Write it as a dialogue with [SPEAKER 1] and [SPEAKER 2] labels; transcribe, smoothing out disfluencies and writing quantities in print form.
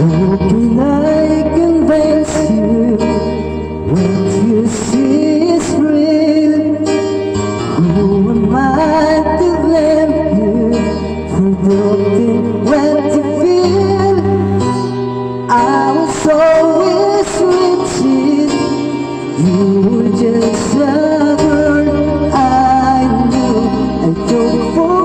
[SPEAKER 1] How can I convince you what you see is real? Who am I to blame you for doubting what you feel? I was always with you. You were just a girl I knew. I don't